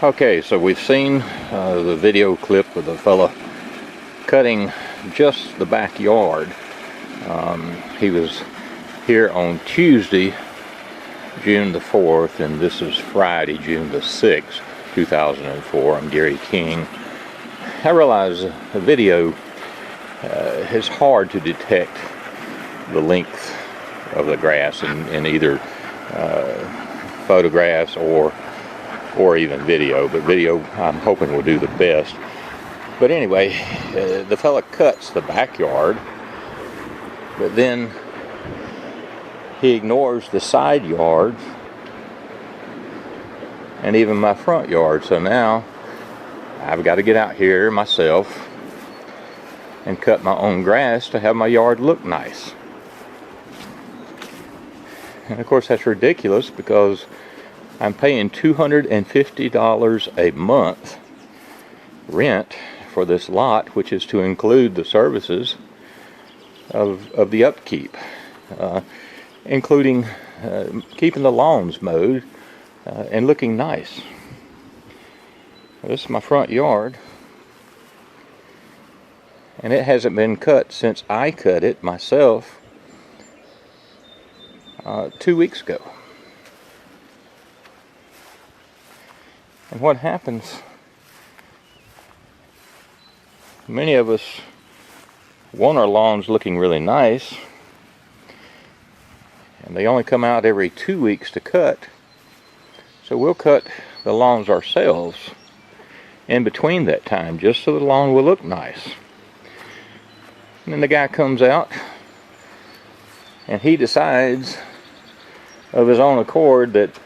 Okay, so we've seen the video clip of the fella cutting just the backyard. He was here on Tuesday, June the 4th, and this is Friday, June the 6th, 2004. I'm Gary King. I realize the video is hard to detect the length of the grass in either photographs or even video, but video I'm hoping will do the best. But anyway, the fella cuts the backyard, but then he ignores the side yards and even my front yard. So now I've got to get out here myself and cut my own grass to have my yard look nice. And of course that's ridiculous because I'm paying $250 a month rent for this lot, which is to include the services of the upkeep, including keeping the lawns mowed and looking nice. This is my front yard, and it hasn't been cut since I cut it myself 2 weeks ago. And what happens, many of us want our lawns looking really nice, and they only come out every 2 weeks to cut. So we'll cut the lawns ourselves in between that time, just so the lawn will look nice. And then the guy comes out and he decides of his own accord that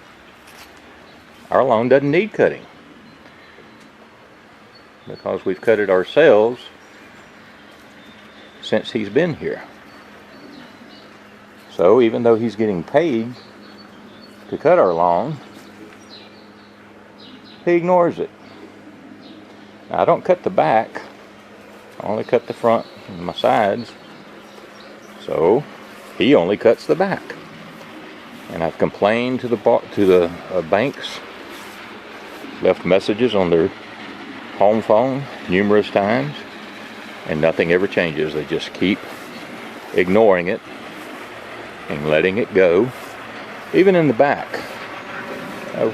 our lawn doesn't need cutting because we've cut it ourselves since he's been here. So even though he's getting paid to cut our lawn, he ignores it. Now, I don't cut the back, I only cut the front and my sides, so he only cuts the back. And I've complained to the banks, left messages on their home phone numerous times, and nothing ever changes. They just keep ignoring it and letting it go. Even in the back,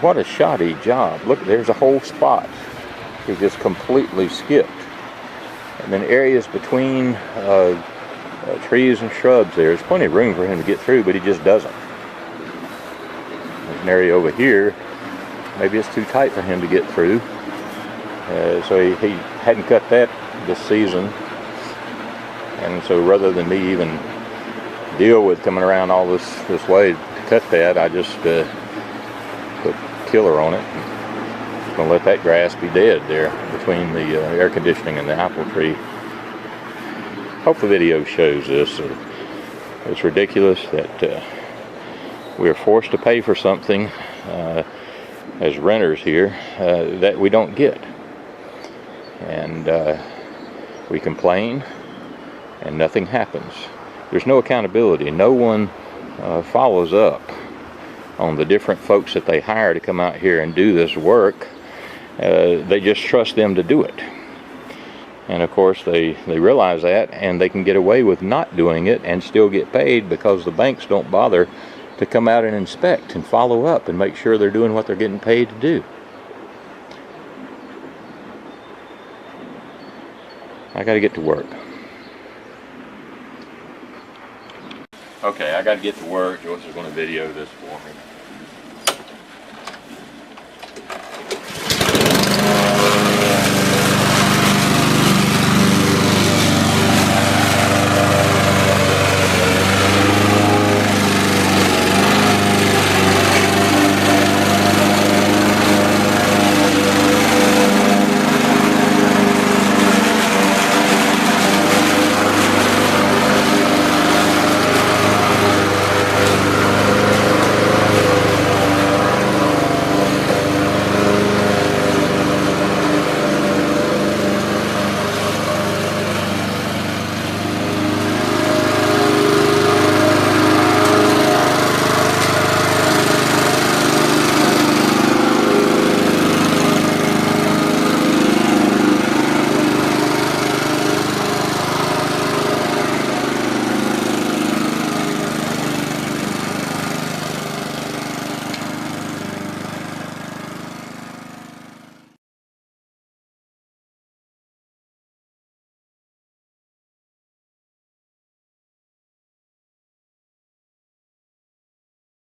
what a shoddy job. Look, there's a whole spot he just completely skipped. And then areas between trees and shrubs, there's plenty of room for him to get through, but he just doesn't. There's an area over here, maybe it's too tight for him to get through. So he hadn't cut that this season. And so rather than me even deal with coming around all this way to cut that, I just put killer on it. I'm going to let that grass be dead there between the air conditioning and the apple tree. Hope the video shows this. It's ridiculous that we are forced to pay for something as renters here that we don't get. And we complain and nothing happens. There's no accountability. No one follows up on the different folks that they hire to come out here and do this work. They just trust them to do it. And of course they realize that, and they can get away with not doing it and still get paid because the banks don't bother to come out and inspect and follow up and make sure they're doing what they're getting paid to do. I got to get to work. Okay, I got to get to work. Joyce is going to video this for me.